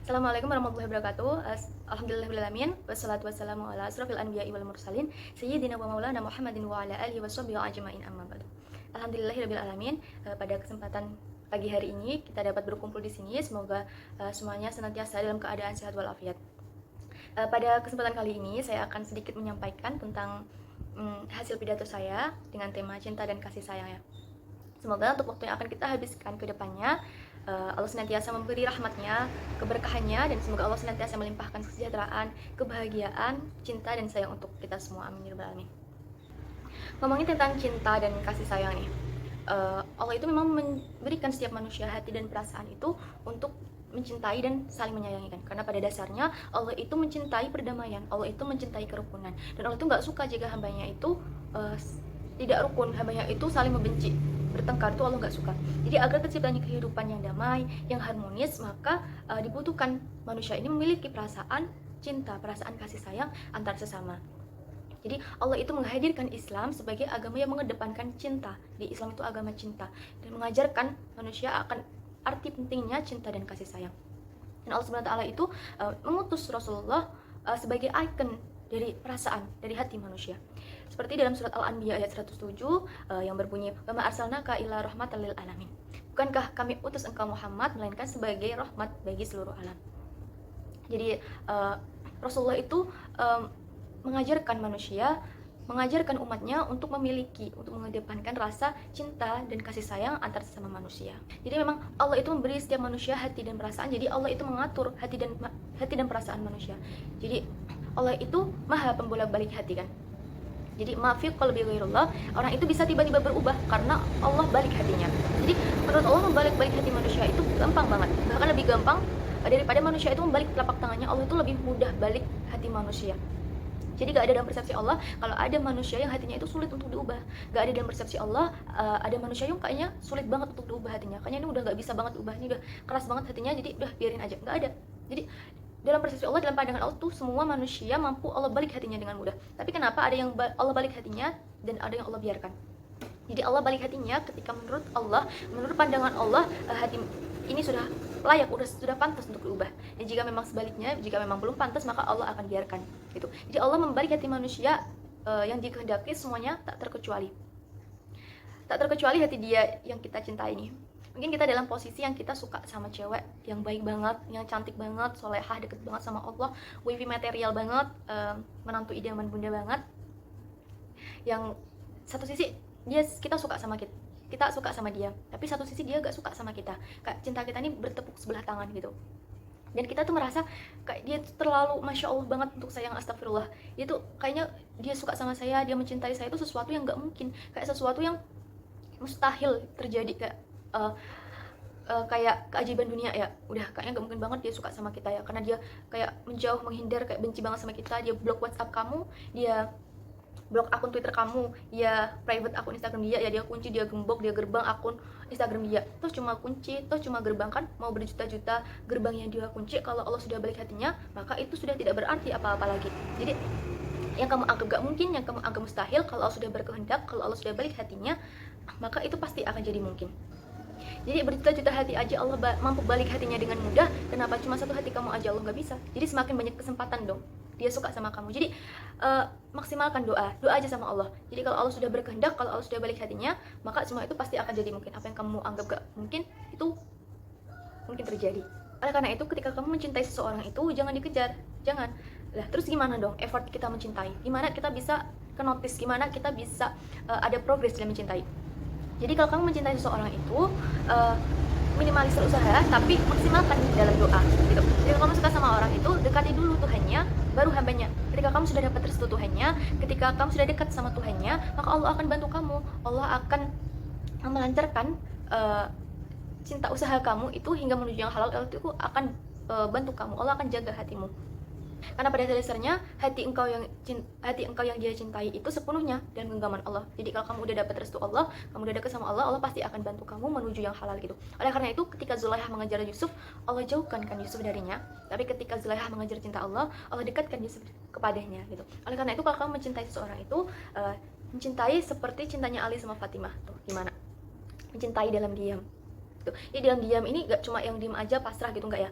Assalamualaikum warahmatullahi wabarakatuh. Alhamdulillahirrahmanirrahim. Wassalatu wassalamu ala asrafil anbiya'i wal mursalin Sayyidina wa maulana Muhammadin wa ala alihi washabihi ajma'in amma ba'du. Alhamdulillahirabbil alamin. Pada kesempatan pagi hari ini kita dapat berkumpul di sini. Semoga semuanya senantiasa dalam keadaan sehat walafiat. Pada kesempatan kali ini saya akan sedikit menyampaikan tentang hasil pidato saya dengan tema cinta dan kasih sayang ya. Semoga untuk waktu yang akan kita habiskan ke depannya Allah senantiasa memberi rahmatnya, keberkahannya, dan semoga Allah senantiasa melimpahkan kesejahteraan, kebahagiaan, cinta, dan sayang untuk kita semua. Amin ya rabbal alamin. Ngomongin tentang cinta dan kasih sayang nih, Allah itu memang memberikan setiap manusia hati dan perasaan itu untuk mencintai dan saling menyayangi kan. Karena pada dasarnya Allah itu mencintai perdamaian, Allah itu mencintai kerukunan, dan Allah itu nggak suka jika hambanya itu tidak rukun, hambanya itu saling membenci, bertengkar, itu Allah nggak suka. Jadi agar terciptanya kehidupan yang damai, yang harmonis, maka dibutuhkan manusia ini memiliki perasaan cinta, perasaan kasih sayang antar sesama. Jadi Allah itu menghadirkan Islam sebagai agama yang mengedepankan cinta. Di Islam itu agama cinta dan mengajarkan manusia akan arti pentingnya cinta dan kasih sayang. Dan Allah SWT itu mengutus Rasulullah sebagai ikon dari perasaan, dari hati manusia. Seperti dalam surat Al-Anbiya ayat 107 yang berbunyi, "Wa ma arsalnaka illa rahmatan lil alamin." Bukankah kami utus engkau Muhammad melainkan sebagai rahmat bagi seluruh alam. Jadi Rasulullah itu mengajarkan manusia, mengajarkan umatnya untuk memiliki, untuk mengedepankan rasa cinta dan kasih sayang antar sesama manusia. Jadi memang Allah itu memberi setiap manusia hati dan perasaan. Jadi Allah itu mengatur hati dan perasaan manusia. Jadi Allah itu maha pembolak-balik hati kan. Jadi mafi qalbi ghairullah, orang itu bisa tiba-tiba berubah karena Allah balik hatinya. Jadi menurut Allah membalik-balik hati manusia itu gampang banget. Bahkan lebih gampang daripada manusia itu membalik telapak tangannya. Allah itu lebih mudah balik hati manusia. Jadi gak ada dalam persepsi Allah kalau ada manusia yang hatinya itu sulit untuk diubah. Gak ada dalam persepsi Allah ada manusia yang kayaknya sulit banget untuk diubah hatinya. Kayaknya ini udah gak bisa banget ubah, ini udah keras banget hatinya, jadi udah biarin aja. Gak ada. Jadi dalam persepsi Allah, dalam pandangan Allah tuh semua manusia mampu Allah balik hatinya dengan mudah. Tapi kenapa ada yang Allah balik hatinya dan ada yang Allah biarkan? Jadi Allah balik hatinya ketika menurut Allah, menurut pandangan Allah, hati ini sudah layak, sudah pantas untuk diubah. Dan jika memang sebaliknya, jika memang belum pantas, maka Allah akan biarkan gitu. Jadi Allah membalik hati manusia yang dikehendaki semuanya tak terkecuali hati dia yang kita cintai nih. Mungkin kita dalam posisi yang kita suka sama cewek yang baik banget, yang cantik banget, solehah, deket banget sama Allah, wifi material banget, menantu idaman bunda banget. Yang satu sisi kita suka sama kita suka sama dia, tapi satu sisi dia gak suka sama kita. Kayak cinta kita ini bertepuk sebelah tangan gitu. Dan kita tuh merasa kayak dia tuh terlalu masya Allah banget untuk sayang, astagfirullah. Dia tuh kayaknya dia suka sama saya, dia mencintai saya itu sesuatu yang gak mungkin, kayak sesuatu yang mustahil terjadi, kayak keajaiban dunia ya. Udah kayaknya gak mungkin banget dia suka sama kita ya, karena dia kayak menjauh, menghindar, kayak benci banget sama kita. Dia blok WhatsApp kamu, dia blok akun Twitter kamu, ya private akun Instagram dia, ya dia kunci, dia gembok, dia gerbang akun Instagram dia. Terus cuma kunci, terus cuma gerbang kan, mau berjuta-juta gerbang yang dia kunci. Kalau Allah sudah balik hatinya, maka itu sudah tidak berarti apa-apa lagi. Jadi yang kamu anggap gak mungkin, yang kamu anggap mustahil, kalau Allah sudah berkehendak, kalau Allah sudah balik hatinya, maka itu pasti akan jadi mungkin. Jadi berjuta-juta hati aja Allah mampu balik hatinya dengan mudah. Kenapa cuma satu hati kamu aja Allah nggak bisa? Jadi semakin banyak kesempatan dong dia suka sama kamu. Jadi maksimalkan doa aja sama Allah. Jadi kalau Allah sudah berkehendak, kalau Allah sudah balik hatinya, maka semua itu pasti akan jadi mungkin. Apa yang kamu anggap gak mungkin, itu mungkin terjadi. Oleh karena itu, ketika kamu mencintai seseorang itu, jangan dikejar, jangan. Lah terus gimana dong effort kita mencintai? Gimana kita bisa ke notice? Gimana kita bisa ada progres dalam mencintai? Jadi kalau kamu mencintai seseorang itu, minimalisir usaha, tapi maksimalkan dalam doa gitu. Jadi kalau kamu suka sama orang itu, dekati dulu Tuhannya, baru hambanya. Ketika kamu sudah dapat restu Tuhannya, ketika kamu sudah dekat sama Tuhannya, maka Allah akan bantu kamu. Allah akan melancarkan cinta usaha kamu itu hingga menuju yang halal. Allah itu akan bantu kamu. Allah akan jaga hatimu. Karena pada dasarnya hati engkau yang dia cintai itu sepenuhnya dan genggaman Allah. Jadi kalau kamu udah dapat restu Allah, kamu udah dekat sama Allah, Allah pasti akan bantu kamu menuju yang halal gitu. Oleh karena itu, ketika Zulaikha mengejar Yusuf, Allah jauhkan kan Yusuf darinya. Tapi ketika Zulaikha mengejar cinta Allah, Allah dekatkan Yusuf kepadanya gitu. Oleh karena itu, kalau kamu mencintai seseorang itu, mencintai seperti cintanya Ali sama Fatimah. Tuh gimana? Mencintai dalam diam. Jadi dalam diam ini gak cuma yang diam aja pasrah gitu, enggak ya.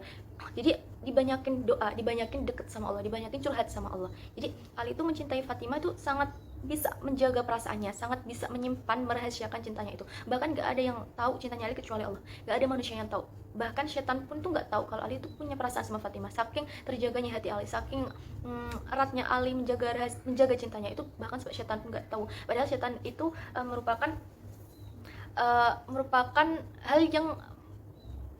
Jadi dibanyakin doa, dibanyakin deket sama Allah, dibanyakin curhat sama Allah. Jadi Ali itu mencintai Fatimah tuh sangat bisa menjaga perasaannya, sangat bisa menyimpan, merahasiakan cintanya itu. Bahkan gak ada yang tahu cintanya Ali kecuali Allah, gak ada manusia yang tahu. Bahkan setan pun tuh gak tahu kalau Ali itu punya perasaan sama Fatimah. Saking terjaganya hati Ali, saking eratnya Ali menjaga cintanya itu, bahkan sampai setan pun gak tahu. Padahal setan itu merupakan hal yang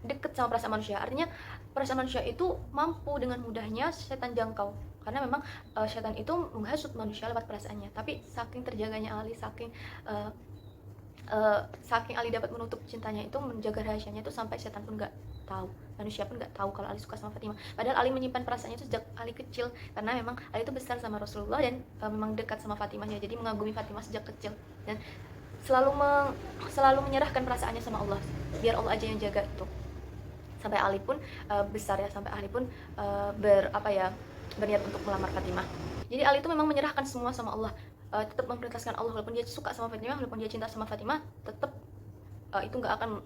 deket sama perasaan manusia. Artinya perasaan manusia itu mampu dengan mudahnya setan jangkau, karena memang setan itu menghasut manusia lewat perasaannya. Tapi saking terjaganya Ali, saking Ali dapat menutup cintanya itu, menjaga rahasianya itu, sampai setan pun nggak tahu, manusia pun nggak tahu kalau Ali suka sama Fatimah. Padahal Ali menyimpan perasaannya itu sejak Ali kecil, karena memang Ali itu besar sama Rasulullah dan memang dekat sama Fatimahnya, jadi mengagumi Fatimah sejak kecil dan selalu menyerahkan perasaannya sama Allah, biar Allah aja yang jaga itu. Sampai Ali pun besar ya, sampai Ali pun berniat untuk melamar Fatimah. Jadi Ali itu memang menyerahkan semua sama Allah, tetap memprioritaskan Allah. Walaupun dia suka sama Fatimah, walaupun dia cinta sama Fatimah, tetap itu gak akan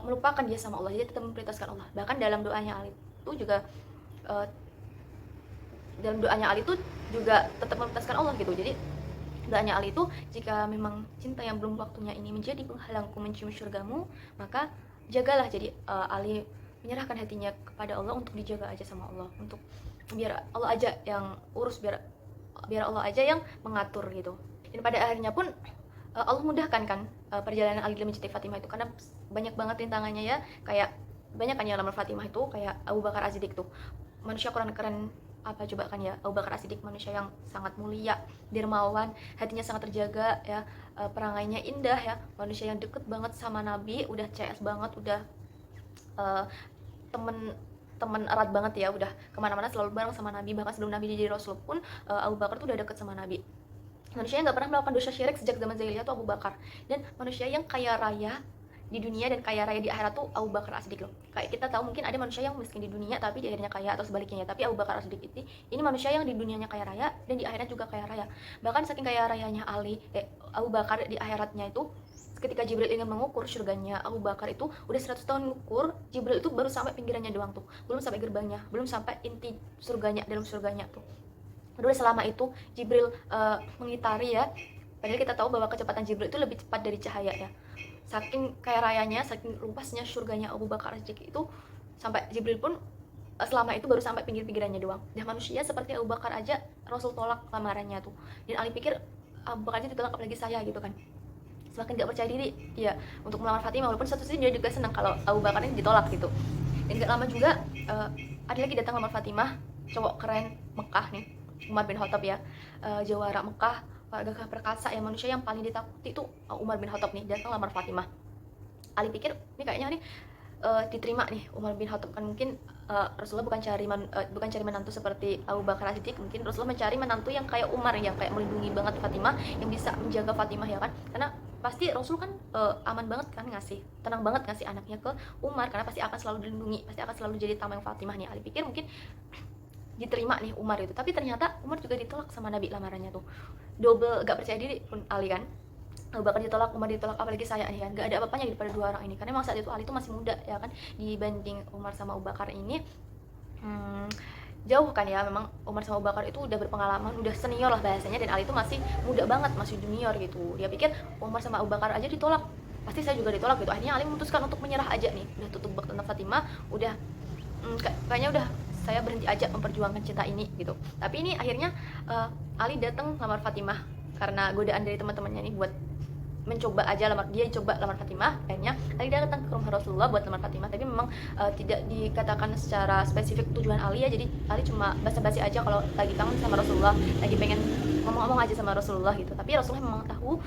melupakan dia sama Allah. Jadi tetap memprioritaskan Allah. Bahkan dalam doanya Ali itu juga tetap memprioritaskan Allah gitu. Jadi doanya Ali itu, jika memang cinta yang belum waktunya ini menjadi penghalangku mencium surgamu, maka jagalah. Jadi Ali menyerahkan hatinya kepada Allah untuk dijaga aja sama Allah, untuk biar Allah aja yang urus, biar Allah aja yang mengatur gitu. Dan pada akhirnya pun Allah mudahkan kan perjalanan Ali dalam mencintai Fatimah itu, karena banyak banget rintangannya ya. Kayak banyak kan yang lamar Fatimah itu, kayak Abu Bakar As-Siddiq tuh, manusia keren apa coba kan ya. Abu Bakar As-Siddiq manusia yang sangat mulia, dermawan, hatinya sangat terjaga ya, perangainya indah ya, manusia yang deket banget sama Nabi, udah CS banget, udah temen erat banget ya, udah kemana-mana selalu bareng sama Nabi. Bahkan sebelum Nabi jadi Rasul pun Abu Bakar tuh udah deket sama Nabi. Manusia yang gak pernah melakukan dosa syirik sejak zaman jahiliyah tuh Abu Bakar. Dan manusia yang kaya raya di dunia dan kaya raya di akhirat tuh Abu Bakar As-Siddiq loh. Kayak kita tahu mungkin ada manusia yang miskin di dunia tapi di akhirnya kaya, atau sebaliknya ya. Tapi Abu Bakar As-Siddiq ini manusia yang di dunianya kaya raya dan di akhirat juga kaya raya. Bahkan saking kaya rayanya Abu Bakar di akhiratnya itu, ketika Jibril ingin mengukur surganya Abu Bakar itu udah 100 tahun mengukur, Jibril itu baru sampai pinggirannya doang tuh, belum sampai gerbangnya, belum sampai inti surganya, dalam surganya tuh. Udah selama itu Jibril mengitari ya. Padahal kita tahu bahwa kecepatan Jibril itu lebih cepat dari cahaya ya. Saking kaya rayanya, saking luasnya surganya Abu Bakar As-Siddiq itu, sampai Jibril pun selama itu baru sampai pinggir-pinggirannya doang. Dan manusia seperti Abu Bakar aja Rasul tolak lamarannya tuh. Dan Ali pikir Abu Bakar aja ditolak, apalagi saya gitu kan. Semakin gak percaya diri ya untuk melamar Fatimah, walaupun satu sisi dia juga senang kalau Abu Bakar ini ditolak gitu. Dan gak lama juga ada lagi datang lamar Fatimah, cowok keren Mekah nih, Umar bin Khattab ya, jawara Mekah, warga perkasa ya, manusia yang paling ditakuti itu Umar bin Khattab nih, datang lamar Fatimah. Ali pikir ini kayaknya nih diterima nih Umar bin Khattab, kan mungkin Rasulullah bukan cari menantu seperti Abu Bakar As-Siddiq, mungkin Rasulullah mencari menantu yang kayak Umar, yang kayak melindungi banget Fatimah, yang bisa menjaga Fatimah ya kan. Karena pasti Rasul kan aman banget kan, tenang banget ngasih anaknya ke Umar, karena pasti akan selalu dilindungi, pasti akan selalu jadi tameng Fatimah nih. Ali pikir mungkin diterima nih Umar itu, tapi ternyata Umar juga ditolak sama Nabi lamarannya tuh. Double gak percaya diri pun Ali kan. Abu Bakar ditolak, Umar ditolak, apalagi saya nih kan, gak ada apa-apanya daripada dua orang ini. Karena memang saat itu Ali itu masih muda ya kan, dibanding Umar sama Abu Bakar ini jauh kan ya. Memang Umar sama Abu Bakar itu udah berpengalaman, udah senior lah bahasanya, dan Ali itu masih muda banget, masih junior gitu. Dia pikir Umar sama Abu Bakar aja ditolak, pasti saya juga ditolak gitu. Akhirnya Ali memutuskan untuk menyerah aja nih, udah tutup bak tentang Fatimah, udah kayaknya udah saya berhenti aja memperjuangkan cinta ini gitu. Tapi ini akhirnya Ali datang lamar Fatimah karena godaan dari teman-temannya nih buat mencoba aja lamar Fatimah. Akhirnya Ali datang ke rumah Rasulullah buat lamar Fatimah, tapi memang tidak dikatakan secara spesifik tujuan Ali ya. Jadi Ali cuma basa-basi aja kalau lagi kangen sama Rasulullah, lagi pengen ngomong-ngomong aja sama Rasulullah gitu. Tapi Rasulullah memang tahu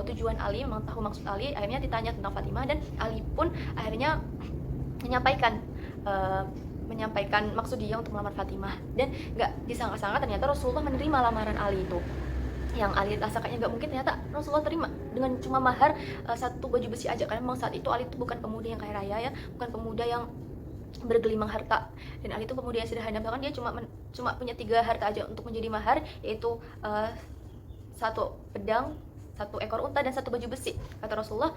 tujuan Ali, memang tahu maksud Ali. Akhirnya ditanya tentang Fatimah, dan Ali pun akhirnya menyampaikan maksud dia untuk melamar Fatimah. Dan gak disangka-sangka ternyata Rasulullah menerima lamaran Ali itu. Yang Ali rasakannya gak mungkin, ternyata Rasulullah terima dengan cuma mahar satu baju besi aja. Karena memang saat itu Ali itu bukan pemuda yang kaya raya ya, bukan pemuda yang bergelimang harta, dan Ali itu pemuda yang sederhana. Bahkan dia cuma punya 3 harta aja untuk menjadi mahar, yaitu 1 pedang, 1 satu ekor unta dan satu baju besi. Kata Rasulullah,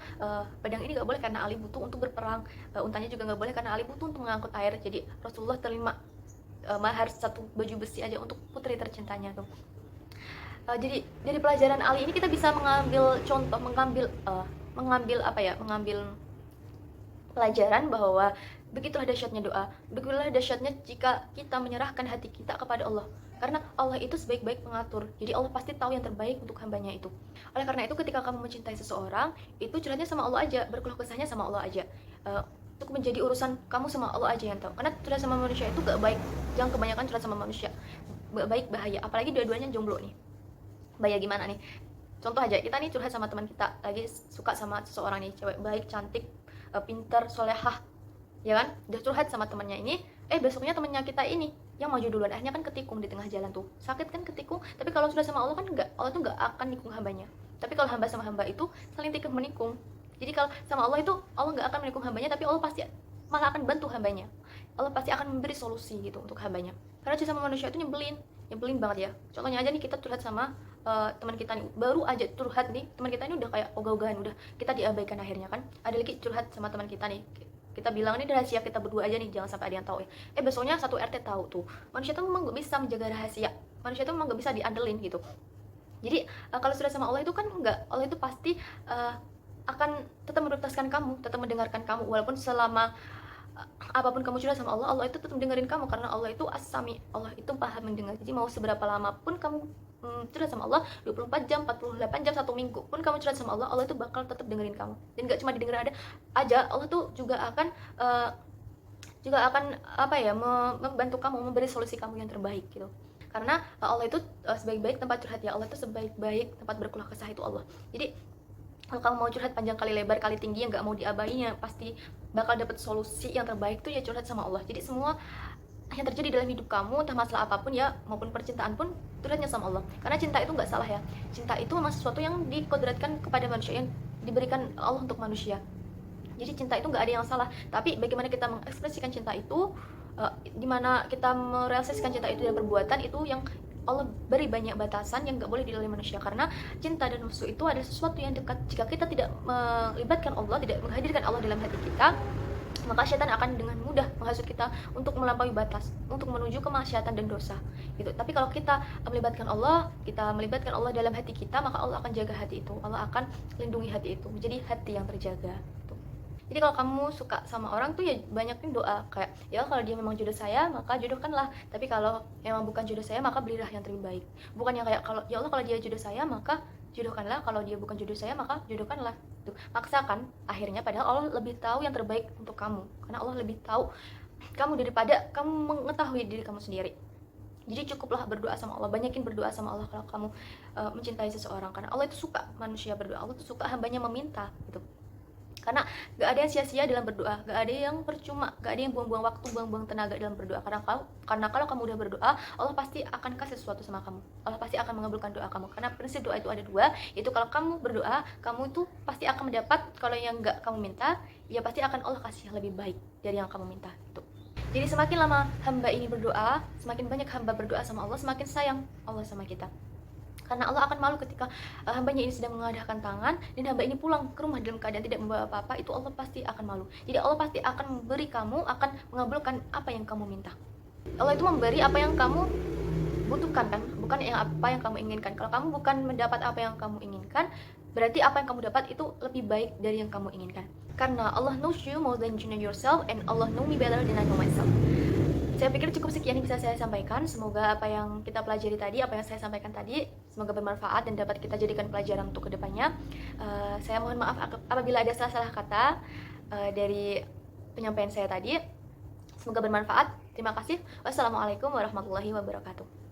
pedang ini nggak boleh karena Ali butuh untuk berperang, untanya juga nggak boleh karena Ali butuh untuk mengangkut air. Jadi Rasulullah terima mahar satu baju besi aja untuk putri tercintanya tuh. Jadi dari pelajaran Ali ini kita bisa mengambil contoh, mengambil pelajaran bahwa begitulah dahsyatnya doa, begitulah dahsyatnya jika kita menyerahkan hati kita kepada Allah. Karena Allah itu sebaik-baik pengatur, jadi Allah pasti tahu yang terbaik untuk hambanya itu. Oleh karena itu ketika kamu mencintai seseorang, itu curhatnya sama Allah aja, berkeluh kesahnya sama Allah aja. Untuk menjadi urusan kamu sama Allah aja yang tahu. Karena curhat sama manusia itu gak baik, jangan kebanyakan curhat sama manusia, baik bahaya. Apalagi dua-duanya jomblo nih, bahaya gimana nih? Contoh aja, kita nih curhat sama teman kita, lagi suka sama seseorang nih, cewek baik, cantik, pintar, solehah, ya kan? Udah curhat sama temannya ini, besoknya temannya kita ini yang maju duluan, akhirnya kan ketikung di tengah jalan tuh, sakit kan ketikung. Tapi kalau sudah sama Allah kan enggak, Allah tuh enggak akan nikung hambanya. Tapi kalau hamba sama hamba itu saling tikung menikung. Jadi kalau sama Allah itu Allah enggak akan menikung hambanya, tapi Allah pasti malah akan bantu hambanya. Allah pasti akan memberi solusi gitu untuk hambanya. Karena sama manusia itu nyebelin banget ya. Contohnya aja nih, kita curhat sama teman kita nih, baru aja curhat nih, teman kita ini udah kayak ogah-ogahan, udah kita diabaikan akhirnya kan. Ada lagi curhat sama teman kita nih, kita bilang ini rahasia kita berdua aja nih, jangan sampai ada yang tahu ya. Besoknya satu RT tahu tuh. Manusia tuh memang gak bisa menjaga rahasia, manusia tuh memang gak bisa diandelin gitu. Jadi kalau sudah sama Allah itu kan enggak, Allah itu pasti akan tetap menutaskan kamu, tetap mendengarkan kamu, walaupun selama apapun kamu curhat sama Allah, Allah itu tetap dengerin kamu, karena Allah itu as-sami, Allah itu paham mendengar. Jadi mau seberapa lama pun kamu curhat sama Allah, 24 jam, 48 jam, 1 minggu pun kamu curhat sama Allah, Allah itu bakal tetap dengerin kamu. Dan gak cuma didengerin aja, Allah tuh juga akan membantu kamu, memberi solusi kamu yang terbaik gitu. Karena Allah itu sebaik-baik tempat curhat ya, Allah itu sebaik-baik tempat berkeluh kesah itu Allah. Jadi kalau kamu mau curhat panjang kali lebar kali tinggi yang gak mau diabainya, pasti bakal dapat solusi yang terbaik tuh ya curhat sama Allah. Jadi semua yang terjadi dalam hidup kamu, entah masalah apapun ya, maupun percintaan pun, curhatnya sama Allah. Karena cinta itu nggak salah ya, cinta itu memang sesuatu yang dikodratkan kepada manusia, yang diberikan Allah untuk manusia. Jadi cinta itu nggak ada yang salah, tapi bagaimana kita mengekspresikan cinta itu, dimana kita merealisasikan cinta itu dalam perbuatan, itu yang Allah beri banyak batasan yang nggak boleh dilalui manusia. Karena cinta dan nafsu itu adalah sesuatu yang dekat. Jika kita tidak melibatkan Allah, tidak menghadirkan Allah dalam hati kita, maka syaitan akan dengan mudah menghasut kita untuk melampaui batas, untuk menuju kemaksiatan dan dosa gitu. Tapi kalau kita melibatkan Allah dalam hati kita, maka Allah akan jaga hati itu, Allah akan lindungi hati itu, menjadi hati yang terjaga gitu. Jadi kalau kamu suka sama orang tuh ya banyakin doa, kayak ya kalau dia memang jodoh saya maka jodohkanlah, tapi kalau memang bukan jodoh saya maka belilah yang terbaik. Bukan yang kayak kalau ya Allah kalau dia jodoh saya maka jodohkanlah, kalau dia bukan jodoh saya maka jodohkanlah. Tuh, maksakan akhirnya, padahal Allah lebih tahu yang terbaik untuk kamu, karena Allah lebih tahu kamu daripada kamu mengetahui diri kamu sendiri. Jadi cukuplah berdoa sama Allah, banyakin berdoa sama Allah kalau kamu mencintai seseorang, karena Allah itu suka manusia berdoa, Allah itu suka hambanya meminta gitu. Karena gak ada yang sia-sia dalam berdoa, gak ada yang percuma, gak ada yang buang-buang waktu, buang-buang tenaga dalam berdoa. Karena kalau kamu udah berdoa, Allah pasti akan kasih sesuatu sama kamu, Allah pasti akan mengabulkan doa kamu. Karena prinsip doa itu ada dua, yaitu kalau kamu berdoa, kamu itu pasti akan mendapat. Kalau yang gak kamu minta, ya pasti akan Allah kasih yang lebih baik dari yang kamu minta gitu. Jadi semakin lama hamba ini berdoa, semakin banyak hamba berdoa sama Allah, semakin sayang Allah sama kita. Karena Allah akan malu ketika hambanya ini sedang mengadahkan tangan dan hamba ini pulang ke rumah dalam keadaan tidak membawa apa-apa, itu Allah pasti akan malu. Jadi Allah pasti akan memberi kamu, akan mengabulkan apa yang kamu minta. Allah itu memberi apa yang kamu butuhkan kan, bukan yang apa yang kamu inginkan. Kalau kamu bukan mendapat apa yang kamu inginkan, berarti apa yang kamu dapat itu lebih baik dari yang kamu inginkan. Karena Allah knows you more than you know yourself, and Allah know me better than I know myself. Saya pikir cukup sekian yang bisa saya sampaikan. Semoga apa yang kita pelajari tadi, apa yang saya sampaikan tadi, semoga bermanfaat dan dapat kita jadikan pelajaran untuk kedepannya. Saya mohon maaf apabila ada salah-salah kata dari penyampaian saya tadi. Semoga bermanfaat. Terima kasih. Wassalamualaikum warahmatullahi wabarakatuh.